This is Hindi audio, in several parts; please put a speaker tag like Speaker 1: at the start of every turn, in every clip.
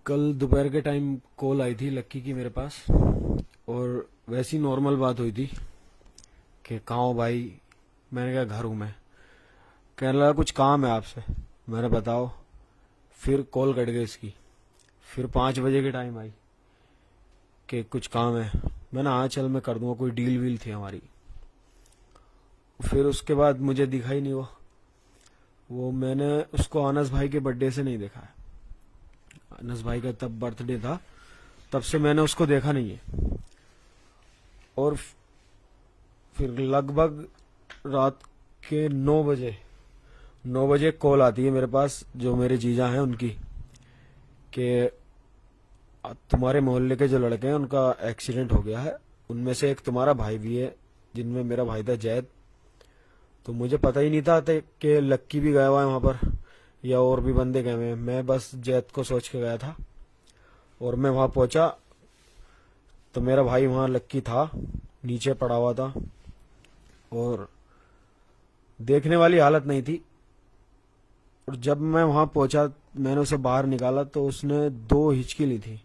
Speaker 1: कल दोपहर के टाइम कॉल आई थी लक्की की मेरे पास, और वैसी नॉर्मल बात हुई थी कि कहाँ हो भाई। मैंने कहा घर हूँ मैं। कहने लगा कुछ काम है आपसे। मैंने बताओ। फिर कॉल कट गई इसकी। फिर 5 बजे के टाइम आई कि कुछ काम है। मैंने हाँ चल मैं कर दूंगा, कोई डील वील थी हमारी। फिर उसके बाद मुझे दिखा ही नहीं वो मैंने उसको अनस भाई के बर्थडे से नहीं देखा है। अनस भाई का तब बर्थडे था, तब से मैंने उसको देखा नहीं है। और फिर लगभग रात के 9 बजे कॉल आती है मेरे पास, जो मेरे जीजा हैं उनकी, कि तुम्हारे मोहल्ले के जो लड़के हैं उनका एक्सीडेंट हो गया है, उनमें से एक तुम्हारा भाई भी है, जिनमें मेरा भाई था जैद। तो मुझे पता ही नहीं था कि लक्की भी गया हुआ है वहां पर या और भी बंदे गए हुए हैं। मैं बस जैद को सोच के गया था। और मैं वहां पहुंचा तो मेरा भाई वहां लक्की था, नीचे पड़ा हुआ था, और देखने वाली हालत नहीं थी। और जब मैं वहां पहुंचा, मैंने उसे बाहर निकाला तो उसने 2 हिचकी ली थी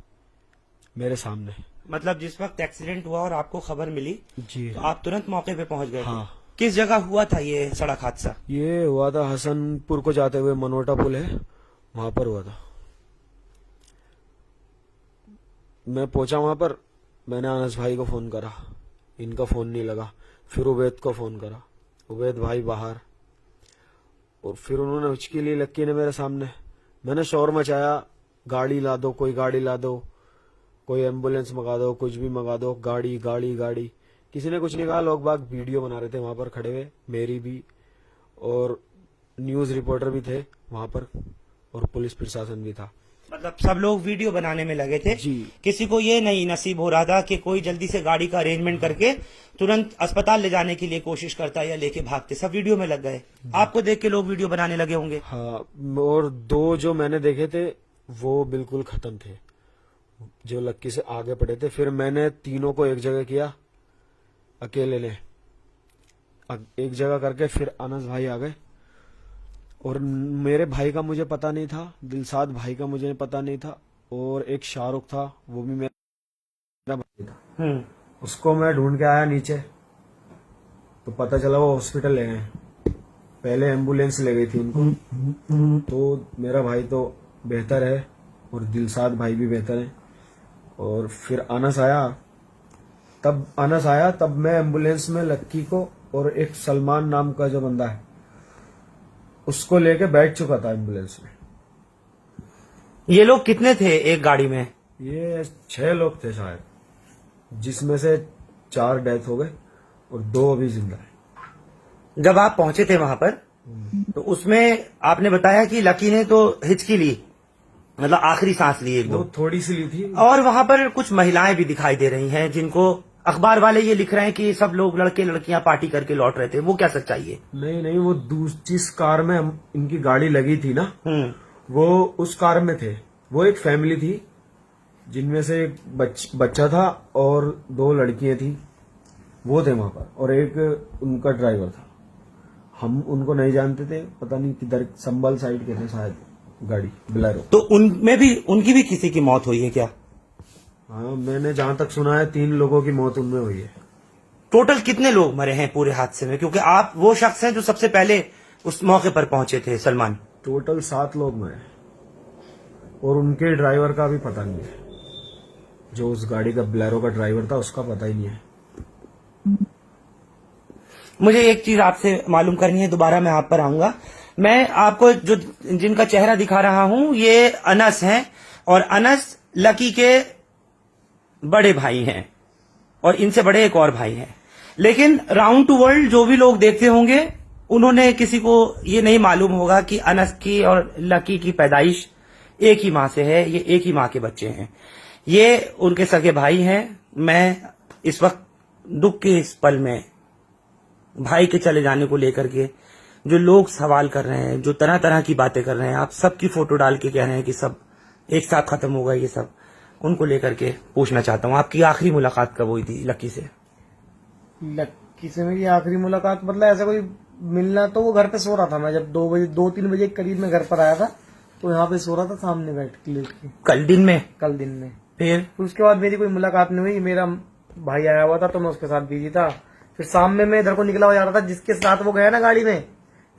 Speaker 1: मेरे सामने।
Speaker 2: मतलब जिस वक्त एक्सीडेंट हुआ और आपको खबर मिली
Speaker 1: जी
Speaker 2: तो आप तुरंत मौके पे पहुंच गए थे।
Speaker 1: हाँ।
Speaker 2: किस जगह हुआ था ये सड़क हादसा?
Speaker 1: ये हुआ था हसनपुर को जाते हुए, मनोटा पुल है वहां पर हुआ था। मैं पहुंचा वहां पर, मैंने अनस भाई को फोन करा, इनका फोन नहीं लगा। फिर उबैद को फोन करा, उबैद भाई बाहर। और फिर उन्होंने हिचकी ली लक्की ने मेरे सामने। मैंने शोर मचाया, गाड़ी ला दो, कोई गाड़ी ला दो, कोई एम्बुलेंस मंगा दो, कुछ भी मंगा दो, गाड़ी गाड़ी गाड़ी। किसी ने कुछ नहीं कहा। लोग बाग वीडियो बना रहे थे वहां पर खड़े हुए, मेरी भी, और न्यूज रिपोर्टर भी थे वहां पर, और पुलिस प्रशासन भी था।
Speaker 2: मतलब सब लोग वीडियो बनाने में लगे थे
Speaker 1: जी।
Speaker 2: किसी को ये नहीं नसीब हो रहा था कि कोई जल्दी से गाड़ी का अरेंजमेंट करके तुरंत अस्पताल ले जाने के लिए कोशिश करता या लेके भागते। सब वीडियो में लग गए। आपको देख के लोग वीडियो बनाने लगे होंगे।
Speaker 1: हाँ, और 2 जो मैंने देखे थे वो बिल्कुल खत्म थे, जो लक्की से आगे पड़े थे। फिर मैंने तीनों को एक जगह किया, अकेले ने एक जगह करके। फिर अनस भाई आ गए, और मेरे भाई का मुझे पता नहीं था, दिलसाद भाई का मुझे पता नहीं था, और एक शाहरुख था, वो भी मेरा भाई था। उसको मैं ढूंढ के आया नीचे, तो पता चला वो हॉस्पिटल ले गए। पहले एम्बुलेंस ले गई थी उनको। तो मेरा भाई तो बेहतर है, और दिलसाद भाई भी बेहतर है। और फिर अनस आया, तब मैं एम्बुलेंस में लक्की को और एक सलमान नाम का जो बंदा है उसको लेके बैठ चुका था एम्बुलेंस में।
Speaker 2: ये लोग कितने थे एक गाड़ी में?
Speaker 1: ये 6 लोग थे शायद, जिसमें से 4 डेथ हो गए और 2 अभी जिंदा है।
Speaker 2: जब आप पहुंचे थे वहां पर तो उसमें आपने बताया कि लकी ने तो हिचकी ली, मतलब आखिरी सांस ली एक
Speaker 1: वो
Speaker 2: दो।
Speaker 1: थोड़ी सी ली थी।
Speaker 2: और वहां पर कुछ महिलाएं भी दिखाई दे रही हैं जिनको अखबार वाले ये लिख रहे हैं कि सब लोग लड़के लड़कियां पार्टी करके लौट रहे थे। वो क्या सच्चाई है?
Speaker 1: नहीं, वो जिस कार में इनकी गाड़ी लगी थी ना, वो उस कार में थे। वो एक फैमिली थी, जिनमें से एक बच्चा था और 2 लड़कियां थी, वो थे वहां पर, और एक उनका ड्राइवर था। हम उनको नहीं जानते थे, पता नहीं किधर, संभल साइड के थे शायद, गाड़ी बोलेरो।
Speaker 2: तो उनमें भी उनकी भी किसी की मौत हुई है क्या?
Speaker 1: हाँ, मैंने जहां तक सुना है 3 लोगों की मौत उनमें हुई है।
Speaker 2: टोटल कितने लोग मरे हैं पूरे हादसे में? क्योंकि आप वो शख्स हैं जो सबसे पहले उस मौके पर पहुंचे थे, सलमान।
Speaker 1: टोटल 7 लोग मरे, और उनके ड्राइवर का भी पता नहीं है। जो उस गाड़ी का बोलेरो का ड्राइवर था उसका पता ही नहीं है।
Speaker 2: मुझे एक चीज आपसे मालूम करनी है, दोबारा मैं आप पर आऊंगा। मैं आपको जो जिनका चेहरा दिखा रहा हूं ये अनस हैं, और अनस लकी के बड़े भाई हैं, और इनसे बड़े एक और भाई हैं। लेकिन राउंड टू वर्ल्ड जो भी लोग देखते होंगे, उन्होंने किसी को ये नहीं मालूम होगा कि अनस की और लकी की पैदाइश एक ही मां से है, ये एक ही मां के बच्चे हैं, ये उनके सगे भाई हैं। मैं इस वक्त दुख के इस पल में भाई के चले जाने को लेकर के जो लोग सवाल कर रहे हैं, जो तरह तरह की बातें कर रहे हैं, आप सबकी फोटो डाल के कह रहे हैं कि सब एक साथ खत्म होगा, ये सब उनको लेकर के पूछना चाहता हूँ, आपकी आखिरी मुलाकात कब हुई थी लक्की से?
Speaker 3: लक्की से मेरी आखिरी मुलाकात मतलब ऐसा कोई मिलना, तो वो घर पे सो रहा था। मैं जब 2-3 बजे के करीब में घर पर आया था, तो यहाँ पे सो रहा था सामने बैठ के लेट के,
Speaker 2: कल दिन में?
Speaker 3: कल दिन में।
Speaker 2: फिर
Speaker 3: फिर उसके बाद मेरी कोई मुलाकात नहीं हुई, मेरा भाई आया हुआ था तो मैं उसके साथ बिजी था। फिर शाम में मैं इधर को निकला हुआ जा रहा था, जिसके साथ वो गया ना गाड़ी में,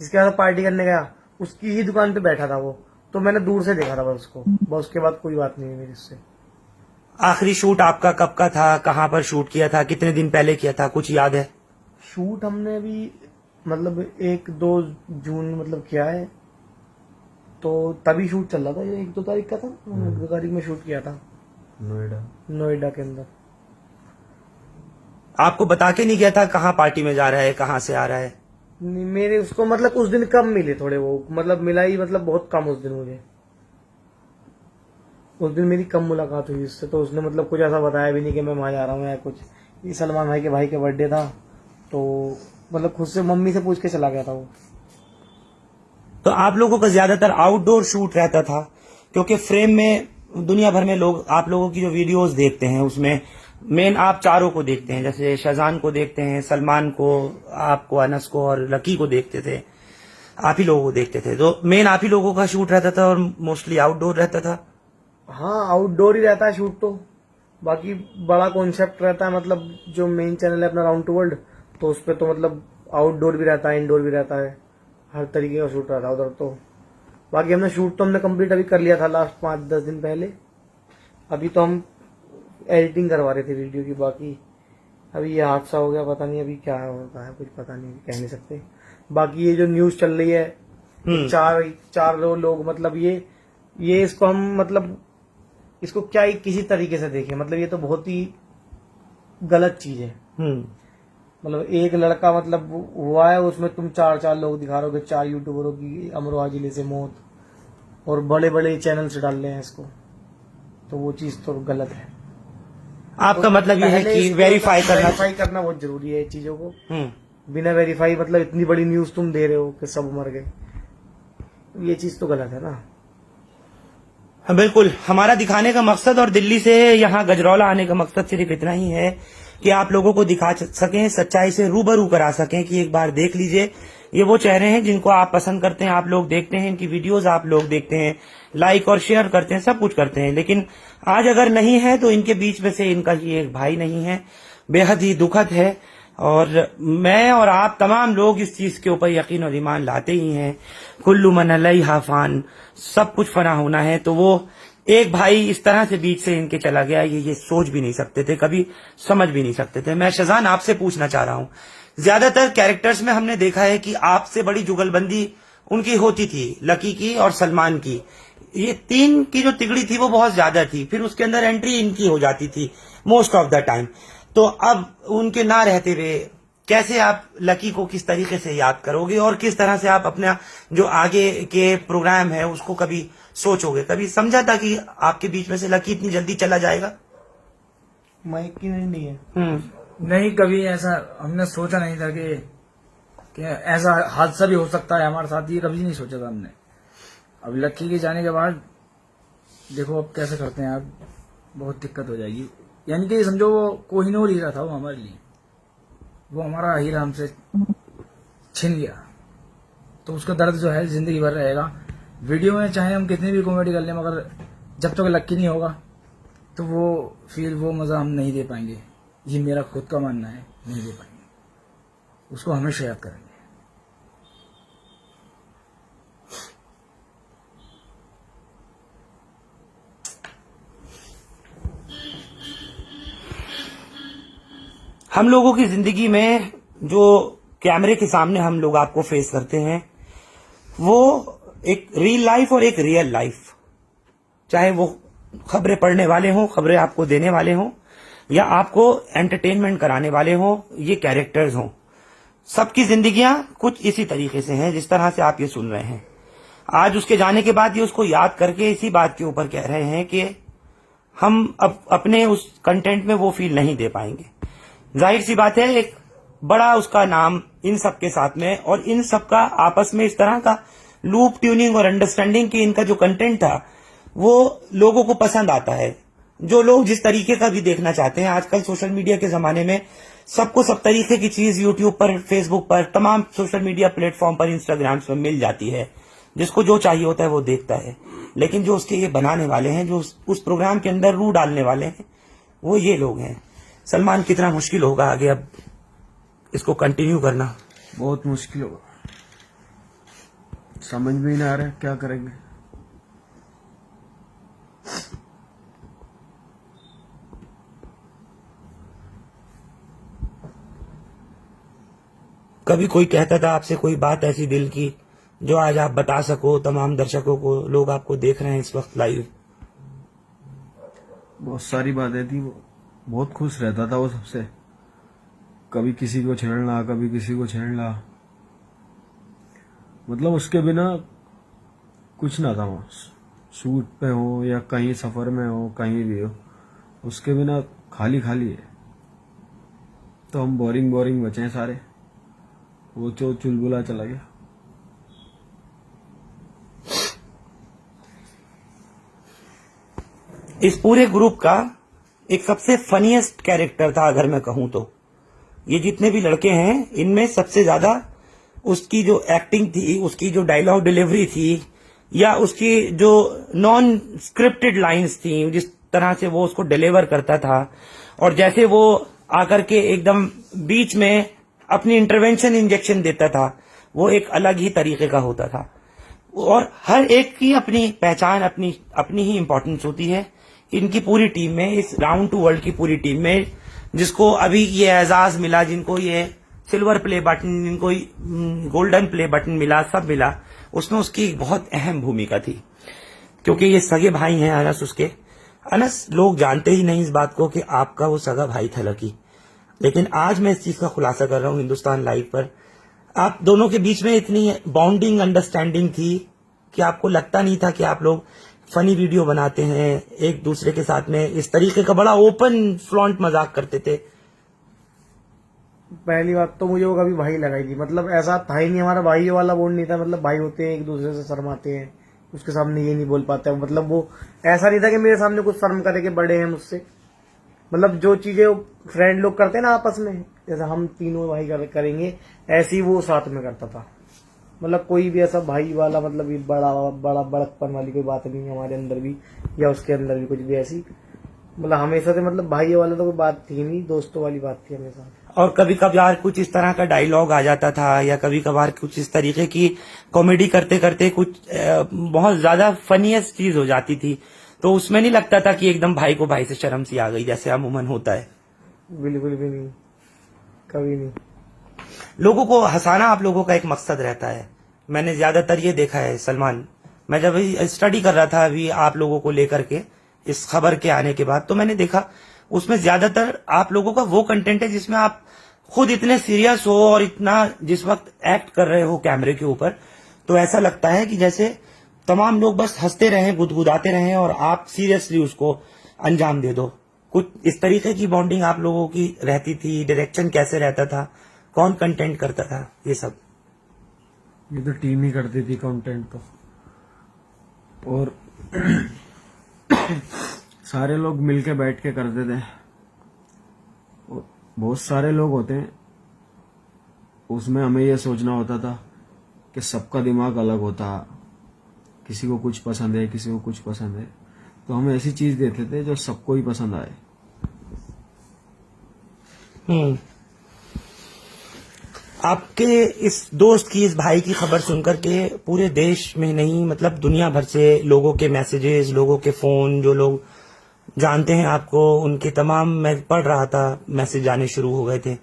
Speaker 3: जिसके साथ पार्टी करने गया, उसकी ही दुकान पे बैठा था वो, तो मैंने दूर से देखा था बस उसको, बस उसके बाद कोई बात नहीं है मेरी उससे।
Speaker 2: आखिरी शूट आपका कब का था, कहाँ पर शूट किया था, कितने दिन पहले किया था, कुछ याद है?
Speaker 3: शूट हमने अभी मतलब 1-2 जून मतलब किया है, तो तभी शूट चल रहा था, ये 1-2 तारीख का था, 1-2 तारीख में शूट किया था नोएडा के अंदर।
Speaker 2: आपको बता के नहीं गया था कहाँ पार्टी में जा रहा है, कहाँ से आ रहा है?
Speaker 3: नहीं, मेरे उसको मतलब उस दिन कम मिले थोड़े, वो मतलब मिला ही मतलब बहुत कम उस दिन मुझे, उस दिन मेरी कम मुलाकात हुई उससे, तो उसने मतलब कुछ ऐसा बताया भी नहीं कि मैं वहां जा रहा हूँ या कुछ। ये सलमान भाई के बर्थडे था, तो मतलब खुद से मम्मी से पूछ के चला गया था वो।
Speaker 2: तो आप लोगों का ज्यादातर आउटडोर शूट रहता था, क्योंकि फ्रेम में दुनिया भर में लोग आप लोगों की जो वीडियोस देखते हैं उसमें मेन आप चारों को देखते हैं, जैसे शाहजान को देखते हैं, सलमान को, आपको, अनस को और लकी को देखते थे, आप ही लोगों को देखते थे। तो मेन आप ही लोगों का शूट रहता था और मोस्टली आउटडोर रहता था।
Speaker 3: हाँ, आउटडोर ही रहता है शूट तो, बाकी बड़ा कॉन्सेप्ट रहता है, मतलब जो मेन चैनल है अपना राउंड टू वर्ल्ड, तो उस पर तो मतलब आउटडोर भी रहता है, इंडोर भी रहता है, हर तरीके का शूट रहता है उधर तो। बाकी हमने शूट तो हमने कंप्लीट अभी कर लिया था लास्ट 5-10 दिन पहले, अभी तो हम एडिटिंग करवा रहे थे वीडियो की। बाकी अभी ये हादसा हो गया, पता नहीं अभी क्या होता है, कुछ पता नहीं, कह नहीं सकते। बाकी ये जो न्यूज चल रही है, चार लोग मतलब ये इसको हम मतलब इसको क्या ही किसी तरीके से देखें, मतलब ये तो बहुत ही गलत चीज है। मतलब एक लड़का मतलब हुआ है, उसमें तुम 4 लोग दिखा रहे हो, 4 यूट्यूबरों की अमरोहा जिले से मौत, और बड़े बड़े चैनल से डाल रहे हैं इसको, तो वो चीज तो गलत है।
Speaker 2: आपका
Speaker 3: तो
Speaker 2: मतलब ये है कि वेरीफाई
Speaker 3: करना बहुत जरूरी है चीजों को। बिना वेरीफाई मतलब इतनी बड़ी न्यूज तुम दे रहे हो कि सब मर गए, ये चीज तो गलत है ना।
Speaker 2: हाँ, बिल्कुल। हमारा दिखाने का मकसद और दिल्ली से यहाँ गजरौला आने का मकसद सिर्फ इतना ही है कि आप लोगों को दिखा सकें, सच्चाई से रूबरू करा सकें कि एक बार देख लीजिए, ये वो चेहरे हैं जिनको आप पसंद करते हैं, आप लोग देखते हैं, इनकी वीडियोस आप लोग देखते हैं, लाइक और शेयर करते हैं, सब कुछ करते हैं, लेकिन आज अगर नहीं है तो इनके बीच में से इनका ये एक भाई नहीं है। बेहद ही दुखद है, और मैं और आप तमाम लोग इस चीज के ऊपर यकीन और ईमान लाते ही हैं। कुल्लु मन अलैहा फान, सब कुछ फना होना है। तो वो एक भाई इस तरह से बीच से इनके चला गया, ये सोच भी नहीं सकते थे, कभी समझ भी नहीं सकते थे। मैं शाहजान आपसे पूछना चाह रहा हूँ, ज्यादातर कैरेक्टर्स में हमने देखा है कि आपसे बड़ी जुगलबंदी उनकी होती थी, लकी की और सलमान की। ये 3 की जो तिगड़ी थी वो बहुत ज्यादा थी, फिर उसके अंदर एंट्री इनकी हो जाती थी मोस्ट ऑफ द टाइम। तो अब उनके ना रहते हुए कैसे आप लकी को किस तरीके से याद करोगे, और किस तरह से आप अपना जो आगे के प्रोग्राम है उसको कभी सोचोगे? कभी समझा था कि आपके बीच में से लकी इतनी जल्दी चला जाएगा?
Speaker 3: माइक की नहीं है।
Speaker 4: नहीं, कभी ऐसा हमने सोचा नहीं था कि ऐसा हादसा भी हो सकता है हमारे साथ, ये कभी नहीं सोचा था हमने। अब लक्की के जाने के बाद देखो अब कैसे करते हैं, अब बहुत दिक्कत हो जाएगी। यानी कि समझो वो कोहिनूर हीरा था वो हमारे लिए, वो हमारा हीरा हमसे छिन गया, तो उसका दर्द जो है जिंदगी भर रहेगा। वीडियो में चाहे हम कितनी भी कॉमेडी कर लें, मगर जब तक लक्की नहीं होगा तो वो फील, वो मजा हम नहीं दे पाएंगे। ये मेरा खुद का मानना है, नहीं दे पाएंगे, उसको हमेशा याद करेंगे।
Speaker 2: हम लोगों की जिंदगी में जो कैमरे के सामने हम लोग आपको फेस करते हैं, वो एक रियल लाइफ और एक रियल लाइफ, चाहे वो खबरें पढ़ने वाले हों, खबरें आपको देने वाले हों, या आपको एंटरटेनमेंट कराने वाले हों, ये कैरेक्टर्स हों, सबकी जिंदगियां कुछ इसी तरीके से हैं जिस तरह से आप ये सुन रहे हैं। आज उसके जाने के बाद ये उसको याद करके इसी बात के ऊपर कह रहे हैं कि हम अब अपने उस कंटेंट में वो फील नहीं दे पाएंगे। जाहिर सी बात है, एक बड़ा उसका नाम इन सब के साथ में, और इन सब का आपस में इस तरह का लूप ट्यूनिंग और अंडरस्टैंडिंग कि इनका जो कंटेंट था वो लोगों को पसंद आता है। जो लोग जिस तरीके का भी देखना चाहते हैं, आजकल सोशल मीडिया के जमाने में सबको सब तरीके की चीज यूट्यूब पर, फेसबुक पर, तमाम सोशल मीडिया प्लेटफॉर्म पर, इंस्टाग्राम पर मिल जाती है। जिसको जो चाहिए होता है वो देखता है, लेकिन जो उसके ये बनाने वाले हैं, जो उस प्रोग्राम के अंदर रूह डालने वाले हैं, वो ये लोग हैं। सलमान, कितना मुश्किल होगा आगे अब इसको कंटिन्यू करना?
Speaker 1: बहुत मुश्किल होगा, समझ में ही नहीं आ रहा है क्या करेंगे।
Speaker 2: कभी कोई कहता था आपसे कोई बात ऐसी दिल की जो आज आप बता सको तमाम दर्शकों को? लोग आपको देख रहे हैं इस वक्त लाइव।
Speaker 1: बहुत सारी बातें थी, वो बहुत खुश रहता था वो सबसे, कभी किसी को छेड़ना, कभी किसी को छेड़ना, मतलब उसके बिना कुछ ना था। वो शूट पे हो या कहीं सफर में हो, कहीं भी हो, उसके बिना खाली खाली है। तो हम बोरिंग बोरिंग बचे हैं सारे, वो जो चुलबुला चला गया।
Speaker 2: इस पूरे ग्रुप का एक सबसे फनीएस्ट कैरेक्टर था अगर मैं कहूं तो। ये जितने भी लड़के हैं इनमें सबसे ज्यादा उसकी जो एक्टिंग थी, उसकी जो डायलॉग डिलीवरी थी, या उसकी जो नॉन स्क्रिप्टेड लाइंस थी, जिस तरह से वो उसको डिलीवर करता था, और जैसे वो आकर के एकदम बीच में अपनी इंटरवेंशन इंजेक्शन देता था, वो एक अलग ही तरीके का होता था। और हर एक की अपनी पहचान, अपनी ही इंपॉर्टेंस होती है। इनकी पूरी टीम में, इस राउंड टू वर्ल्ड की पूरी टीम में, जिसको अभी ये एजाज मिला, जिनको ये सिल्वर प्ले बटन, जिनको गोल्डन प्ले बटन मिला, सब मिला, उसमें उसकी एक बहुत अहम भूमिका थी। क्योंकि ये सगे भाई हैं अनस उसके। अनस, लोग जानते ही नहीं इस बात को कि आपका वो सगा भाई था लकी, लेकिन आज मैं इस चीज का खुलासा कर रहा हूं हिंदुस्तान लाइव पर। आप दोनों के बीच में इतनी बॉन्डिंग, अंडरस्टैंडिंग थी कि आपको लगता नहीं था कि आप लोग फनी वीडियो बनाते हैं, एक दूसरे के साथ में इस तरीके का बड़ा ओपन फ्लॉन्ट मजाक करते थे।
Speaker 3: पहली बात तो मुझे वो कभी भाई लगाई थी, मतलब ऐसा था ही नहीं, हमारा भाई वाला बॉन्ड नहीं था। मतलब भाई होते हैं, एक दूसरे से शर्माते हैं, उसके सामने ये नहीं बोल पाते। मतलब वो ऐसा नहीं था कि मेरे सामने कुछ शर्म करे के बड़े हैं मुझसे। मतलब जो चीजें फ्रेंड लोग करते हैं ना आपस में, जैसे हम तीनों भाई करेंगे, ऐसे ही वो साथ में करता था। मतलब कोई भी ऐसा भाई वाला, मतलब ये बड़ा बड़ा बड़कपन वाली कोई बात नहीं है हमारे अंदर भी, या उसके अंदर भी कुछ भी ऐसी, मतलब हमेशा से, मतलब भाई वाला तो कोई बात थी नहीं, दोस्तों वाली बात थी हमेशा।
Speaker 2: और कभी कभार कुछ इस तरह का डायलॉग आ जाता था, या कभी कभार कुछ इस तरीके की कॉमेडी करते करते कुछ बहुत ज्यादा फनीएस्ट चीज हो जाती थी, तो उसमें नहीं लगता था कि एकदम भाई को भाई से शर्म सी आ गई, जैसे अमूमन होता है?
Speaker 3: बिल्कुल भी नहीं, कभी नहीं।
Speaker 2: लोगों को हंसाना आप लोगों का एक मकसद रहता है। मैंने ज्यादातर ये देखा है सलमान, मैं जब स्टडी कर रहा था अभी आप लोगों को लेकर के इस खबर के आने के बाद, तो मैंने देखा उसमें ज्यादातर आप लोगों का वो कंटेंट है जिसमें आप खुद इतने सीरियस हो और इतना जिस वक्त एक्ट कर रहे हो कैमरे के ऊपर, तो ऐसा लगता है कि जैसे तमाम लोग बस हंसते रहें, गुदगुदाते रहें और आप सीरियसली उसको अंजाम दे दो। कुछ इस तरीके की बॉन्डिंग आप लोगों की रहती थी? डायरेक्शन कैसे रहता था? कौन कंटेंट करता था? ये सब
Speaker 1: ये तो टीम ही करती थी कंटेंट तो, और सारे लोग मिलके बैठ के करते थे। और बहुत सारे लोग होते हैं उसमें, हमें यह सोचना होता था कि सबका दिमाग अलग होता, किसी को कुछ पसंद है, किसी को कुछ पसंद है, तो हम ऐसी चीज देते थे जो सबको ही पसंद आए।
Speaker 2: आपके इस दोस्त की, इस भाई की खबर सुनकर के पूरे देश में नहीं, मतलब दुनिया भर से लोगों के मैसेजेस, लोगों के फोन, जो लोग जानते हैं आपको, उनके तमाम, मैं पढ़ रहा था, मैसेज आने शुरू हो गए थे।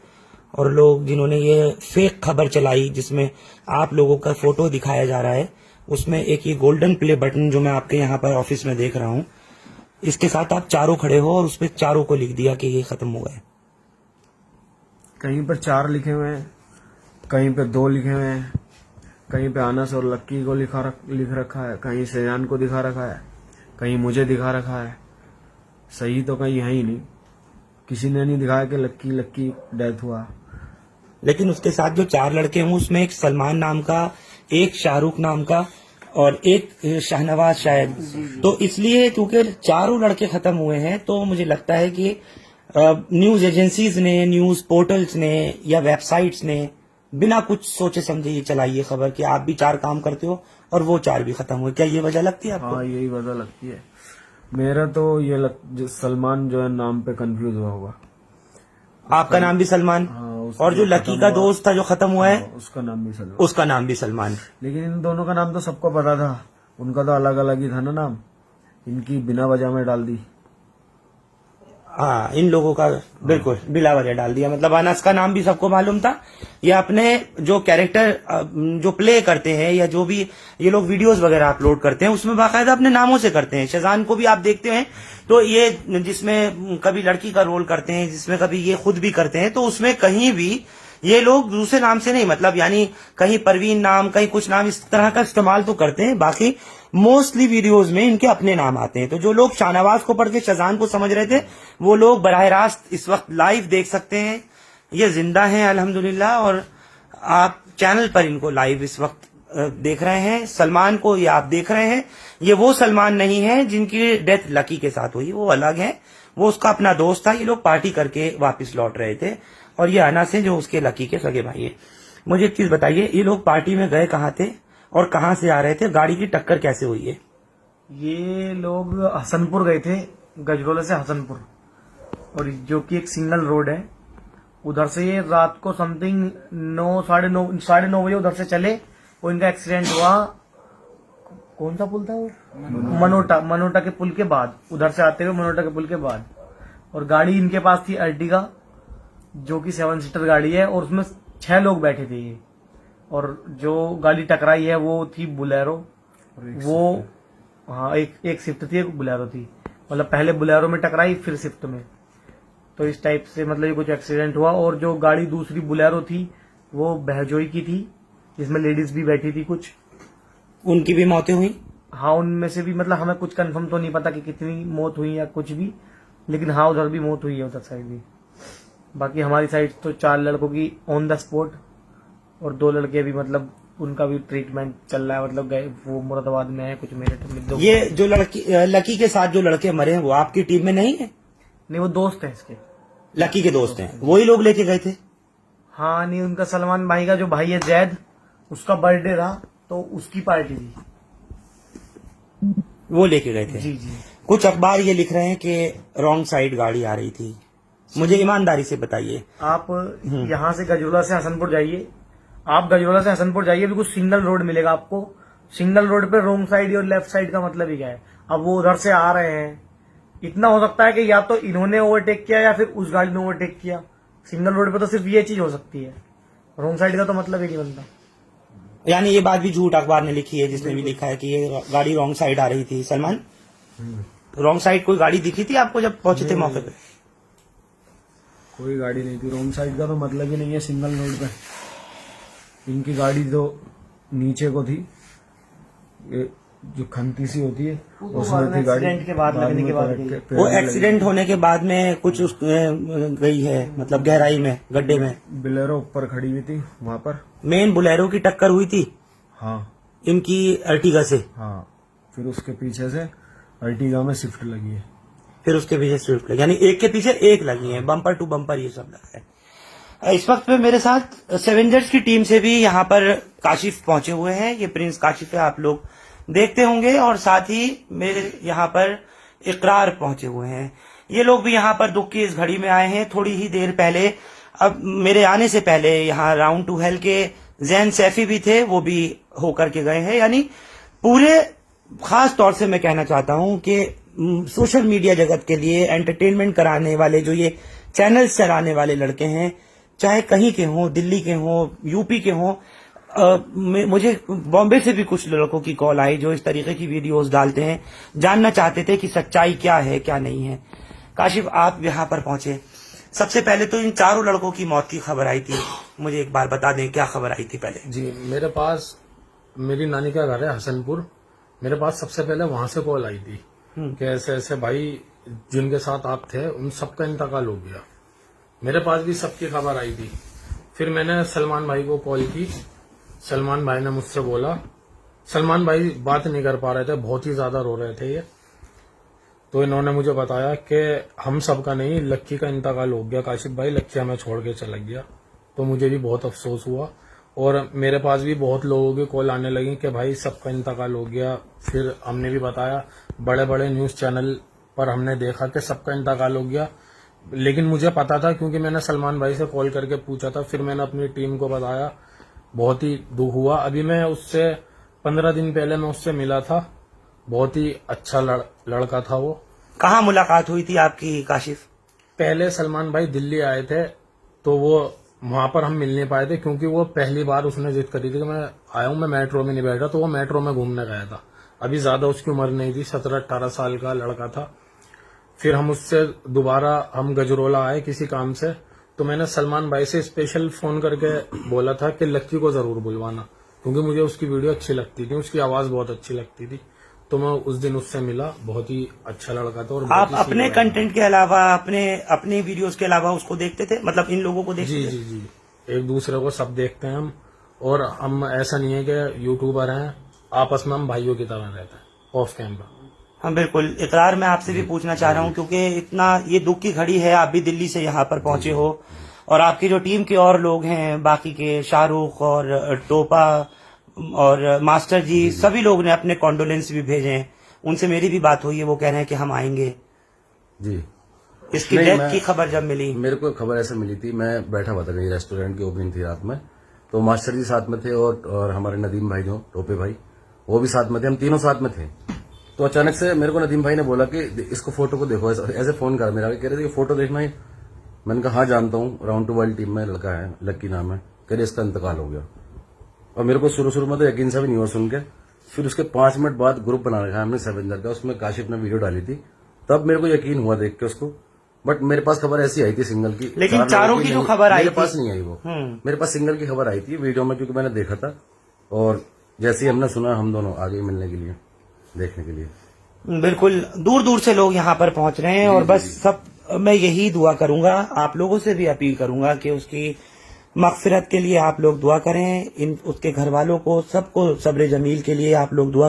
Speaker 2: और लोग जिन्होंने ये फेक खबर चलाई जिसमें आप लोगों का फोटो दिखाया जा रहा है, उसमें एक ये गोल्डन प्ले बटन जो मैं आपके यहाँ पर ऑफिस में देख रहा हूँ, इसके साथ आप चारों खड़े हो और उसपे चारों को लिख दिया कि ये खत्म हो गए।
Speaker 1: कहीं पर 4 लिखे हुए हैं, कहीं पे 2 लिखे हुए हैं, कहीं पे अनस और लक्की को लिख रखा है, कहीं सेजान को दिखा रखा है, कहीं मुझे दिखा रखा है। सही तो कहीं है ही नहीं, किसी ने नहीं दिखाया कि लक्की डेथ हुआ।
Speaker 2: लेकिन उसके साथ जो 4 लड़के हैं उसमें एक सलमान नाम का, एक शाहरुख नाम का और एक शाहनवाज शायद। तो इसलिए क्योंकि चारों लड़के खत्म हुए हैं, तो मुझे लगता है कि न्यूज एजेंसीज ने, न्यूज पोर्टल्स ने या वेबसाइट्स ने बिना कुछ सोचे समझे ये चलाई ये खबर कि आप भी 4 काम करते हो और वो 4 भी खत्म हुए, क्या ये वजह लगती है आपको?
Speaker 1: हाँ, यही वजह लगती है मेरा तो। सलमान जो है नाम पे कंफ्यूज हुआ होगा।
Speaker 2: आपका नाम भी सलमान?
Speaker 1: हाँ,
Speaker 2: और जो लकी का दोस्त था जो खत्म हुआ है,
Speaker 1: उसका नाम भी सलमान।
Speaker 2: उसका नाम भी सलमान।
Speaker 1: लेकिन इन दोनों का नाम तो सबको पता था, उनका तो अलग अलग ही था ना नाम, इनकी बिना वजह में डाल दी।
Speaker 2: हाँ, इन लोगों का बिल्कुल बिला वजह डाल दिया। मतलब अनस का नाम भी सबको मालूम था। ये अपने जो कैरेक्टर जो प्ले करते हैं या जो भी ये लोग वीडियोस वगैरह अपलोड करते हैं उसमें बाकायदा अपने नामों से करते हैं। शहजान को भी आप देखते हैं तो ये जिसमें कभी लड़की का रोल करते हैं, जिसमें कभी ये खुद भी करते हैं, तो उसमें कहीं भी ये लोग दूसरे नाम से नहीं, मतलब यानी कहीं परवीन नाम, कहीं कुछ नाम, इस तरह का इस्तेमाल तो करते हैं। बाकी मोस्टली वीडियोस में इनके अपने नाम आते हैं। तो जो लोग शाहनवाज को पढ़ के शहजान को समझ रहे थे, वो लोग बराह रास्त इस वक्त लाइव देख सकते हैं। ये जिंदा हैं अल्हम्दुलिल्लाह, और आप चैनल पर इनको लाइव इस वक्त देख रहे हैं। सलमान को ये आप देख रहे हैं, ये वो सलमान नहीं है जिनकी डेथ लकी के साथ हुई, वो अलग है। वो उसका अपना दोस्त था। ये लोग पार्टी करके वापस लौट रहे थे, और ये अनस है जो उसके लकी के सगे भाई है। मुझे एक चीज बताइए, ये लोग पार्टी में गए कहाँ थे और कहाँ से आ रहे थे? गाड़ी की टक्कर कैसे हुई है?
Speaker 3: ये लोग हसनपुर गए थे, गजरोला से हसनपुर, और जो कि एक सिंगल रोड है। उधर से ये रात को समथिंग 9 बजे उधर से चले, और इनका एक्सीडेंट हुआ। कौन सा पुल था वो? मनोटा के पुल के बाद, उधर से आते हुए मनोटा के पुल के बाद। और गाड़ी इनके पास थी अर्टिगा, जो कि 7 सीटर गाड़ी है, और उसमें 6 लोग बैठे थे ये। और जो गाड़ी टकराई है वो थी बुलेरो। वो हाँ, एक स्विफ्ट थी, एक बुलेरो थी। मतलब पहले बुलेरो में टकराई, फिर स्विफ्ट में। तो इस टाइप से मतलब ये कुछ एक्सीडेंट हुआ। और जो गाड़ी दूसरी बुलेरो थी वो बहजोई की थी, जिसमें लेडीज भी बैठी थी कुछ।
Speaker 2: उनकी भी मौतें हुई?
Speaker 3: हाँ, उनमें से भी, मतलब हमें कुछ कंफर्म तो नहीं पता कि कितनी मौत हुई या कुछ भी, लेकिन हाँ उधर भी मौत हुई है, उधर साइड भी। बाकी हमारी साइड तो 4 लड़कों की ऑन द स्पॉट, और 2 लड़के भी मतलब उनका भी ट्रीटमेंट चल रहा है। मतलब गए वो मुरादाबाद में है, कुछ मेरठ में। 2
Speaker 2: ये जो लकी के साथ जो लड़के मरे हैं वो आपकी टीम में नहीं है?
Speaker 3: नहीं, वो दोस्त है इसके,
Speaker 2: लकी के दोस्त हैं, वही लोग लेके गए थे?
Speaker 3: हाँ, नहीं, उनका सलमान भाई का जो भाई है जैद, उसका बर्थडे था तो उसकी पार्टी थी,
Speaker 2: वो लेके गए थे।
Speaker 3: जी जी।
Speaker 2: कुछ अखबार ये लिख रहे हैं कि रॉन्ग साइड गाड़ी आ रही थी। मुझे ईमानदारी से बताइए।
Speaker 3: आप यहाँ से गजरोला से हसनपुर जाइए, आप गजरोला से हसनपुर जाइए, बिल्कुल सिंगल रोड मिलेगा आपको। सिंगल रोड पे रोंग साइड और लेफ्ट साइड का मतलब ही क्या है? अब वो उधर से आ रहे हैं, इतना हो सकता है कि या तो इन्होंने ओवरटेक किया या फिर उस गाड़ी ने ओवरटेक किया। सिंगल रोड पे तो सिर्फ ये चीज हो सकती है, रोंग साइड का तो मतलब ही नहीं बनता।
Speaker 2: यानी ये बात भी झूठ अखबार ने लिखी है, जिसने भी लिखा है कि ये गाड़ी रॉन्ग साइड आ रही थी। सलमान, रॉन्ग साइड कोई गाड़ी दिखी थी आपको जब पहुंचे थे मौके पे?
Speaker 1: कोई गाड़ी नहीं थी। रोंग साइड का तो मतलब ही नहीं है सिंगल रोड पे। इनकी गाड़ी तो नीचे को थी, ये जो खंती सी होती है उसमें थी गाड़ी।
Speaker 3: एक्सीडेंट के बाद लगने के बाद गई।
Speaker 2: वो एक्सीडेंट होने के बाद में कुछ गई है, मतलब गहराई में, गड्ढे में।
Speaker 1: बोलेरो ऊपर खड़ी हुई थी वहां पर।
Speaker 2: मेन बुलेरो की टक्कर हुई थी
Speaker 1: हाँ
Speaker 2: इनकी अर्टिगा से,
Speaker 1: हाँ। फिर उसके पीछे से अर्टिगा में स्विफ्ट लगी है।
Speaker 2: फिर उसके पीछे स्विफ्ट लगी, यानी एक के पीछे एक लगी है, बम्पर टू बम्पर ये सब लगा है। इस वक्त पे मेरे साथ सेवेंजर्स की टीम से भी यहाँ पर काशिफ पहुंचे हुए हैं। ये प्रिंस काशिफ है, आप लोग देखते होंगे। और साथ ही मेरे यहाँ पर इकरार पहुंचे हुए हैं। ये लोग भी यहाँ पर दुख की इस घड़ी में आए हैं। थोड़ी ही देर पहले, अब मेरे आने से पहले यहाँ राउंड टू हेल के जैन सैफी भी थे, वो भी होकर के गए हैं। यानी पूरे खास तौर से मैं कहना चाहता हूं कि सोशल मीडिया जगत के लिए एंटरटेनमेंट कराने वाले जो ये चैनल्स चलाने वाले लड़के हैं, चाहे कहीं के हों, दिल्ली के हों, यूपी के हों, मुझे बॉम्बे से भी कुछ लड़कों की कॉल आई जो इस तरीके की वीडियोस डालते हैं, जानना चाहते थे कि सच्चाई क्या है क्या नहीं है। काशिफ, आप यहाँ पर पहुंचे, सबसे पहले तो इन चारों लड़कों की मौत की खबर आई थी, मुझे एक बार बता दें क्या खबर आई थी पहले?
Speaker 5: जी, मेरे पास, मेरी नानी का घर है हसनपुर, मेरे पास सबसे पहले वहां से कॉल आई थी कि ऐसे ऐसे भाई जिनके साथ आप थे उन सबका इंतकाल हो गया। मेरे पास भी सबकी खबर आई थी। फिर मैंने सलमान भाई को कॉल की, सलमान भाई ने मुझसे बोला, सलमान भाई बात नहीं कर पा रहे थे, बहुत ही ज्यादा रो रहे थे ये। तो इन्होंने मुझे बताया कि हम सबका नहीं, लक्की का इंतकाल हो गया काशिफ भाई, लक्की हमें छोड़ के चला गया। तो मुझे भी बहुत अफसोस हुआ और मेरे पास भी बहुत लोगों की कॉल आने लगी कि भाई सबका इंतकाल हो गया। फिर हमने भी बताया, बड़े बड़े न्यूज चैनल पर हमने देखा कि सबका इंतकाल हो गया, लेकिन मुझे पता था क्योंकि मैंने सलमान भाई से कॉल करके पूछा था। फिर मैंने अपनी टीम को बताया, बहुत ही दुख हुआ। अभी मैं उससे 15 दिन पहले मैं उससे मिला था, बहुत ही अच्छा लड़का था वो।
Speaker 2: कहाँ मुलाकात हुई थी आपकी काशिफ?
Speaker 5: पहले सलमान भाई दिल्ली आए थे, तो वो वहां पर हम मिल नहीं पाए थे क्योंकि वो पहली बार उसने जिद करी थी कि मैं आया हूं, मैं मेट्रो में नहीं बैठा, तो वो मेट्रो में घूमने गया था। अभी ज्यादा उसकी उम्र नहीं थी, 17-18 साल का लड़का था। फिर हम उससे दोबारा हम गजरोला आए किसी काम से, तो मैंने सलमान भाई से स्पेशल फोन करके बोला था कि लक्की को जरूर बुलवाना, क्योंकि मुझे उसकी वीडियो अच्छी लगती थी, उसकी आवाज बहुत अच्छी लगती थी। तो मैं उस दिन उससे मिला, बहुत ही अच्छा लड़का था। और बहुत
Speaker 2: आप
Speaker 5: ही
Speaker 2: अपने
Speaker 5: सीधा
Speaker 2: कंटेंट के अलावा अपने वीडियोस के अलावा उसको देखते थे, मतलब इन लोगों को देखते
Speaker 5: जी
Speaker 2: थे?
Speaker 5: जी जी, एक दूसरे को सब देखते हैं हम। और हम ऐसा नहीं है कि यूट्यूबर हैं, आपस में हम भाइयों की तरह रहते हैं ऑफ कैमरा।
Speaker 2: हाँ बिल्कुल। इकरार मैं आपसे भी पूछना चाह रहा हूँ, क्योंकि इतना ये दुख की घड़ी है, आप भी दिल्ली से यहाँ पर पहुंचे हो और आपकी जो टीम के और लोग हैं, बाकी के शाहरुख और टोपा और मास्टर जी, सभी लोग ने अपने कॉन्डोलेंस भी भेजे हैं। उनसे मेरी भी बात हुई है, वो कह रहे हैं कि हम आएंगे।
Speaker 6: जी,
Speaker 2: इसकी
Speaker 6: नहीं,
Speaker 2: डेथ की खबर जब मिली,
Speaker 6: मेरे को खबर ऐसे मिली थी, मैं बैठा हुआ था कहीं रेस्टोरेंट की ओपनिंग थी रात में, तो मास्टर जी साथ में थे और हमारे नदीम भाई जो टोपे भाई वो भी साथ में थे, हम तीनों साथ में थे। तो अचानक से मेरे को नदीम भाई ने बोला कि इसको फोटो को देखो, ऐसे फोन कर मेरा, कह रहे थे ये फोटो देखना है। मैंने कहा हाँ जानता हूँ, राउंड टू वर्ल्ड टीम में लड़का है, लक्की नाम है। कह रहे इसका इंतकाल हो गया। और मेरे को शुरू में तो यकीन सा भी नहीं हुआ सुन के। फिर उसके 5 मिनट बाद ग्रुप बना रखा हमने सेवेंजर का, उसमें काशिफ ने वीडियो डाली थी, तब मेरे को यकीन हुआ देख के उसको। बट मेरे पास खबर ऐसी आई थी सिंगल की,
Speaker 2: लेकिन चारों की जो खबर आई
Speaker 6: मेरे
Speaker 2: थी,
Speaker 6: पास नहीं आई वो, मेरे पास सिंगल की खबर आई थी वीडियो में, क्योंकि मैंने देखा था। और जैसे ही हमने सुना, हम दोनों आ गए मिलने के लिए, देखने के लिए।
Speaker 2: बिल्कुल दूर दूर से लोग यहाँ पर पहुंच रहे हैं। और बस सब मैं यही दुआ करूंगा, आप लोगों से भी अपील करूंगा कि उसकी मगफिरत के लिए आप लोग दुआ करें। इन उसके घर वालों को सबको सब्र जमील के लिए आप लोग दुआ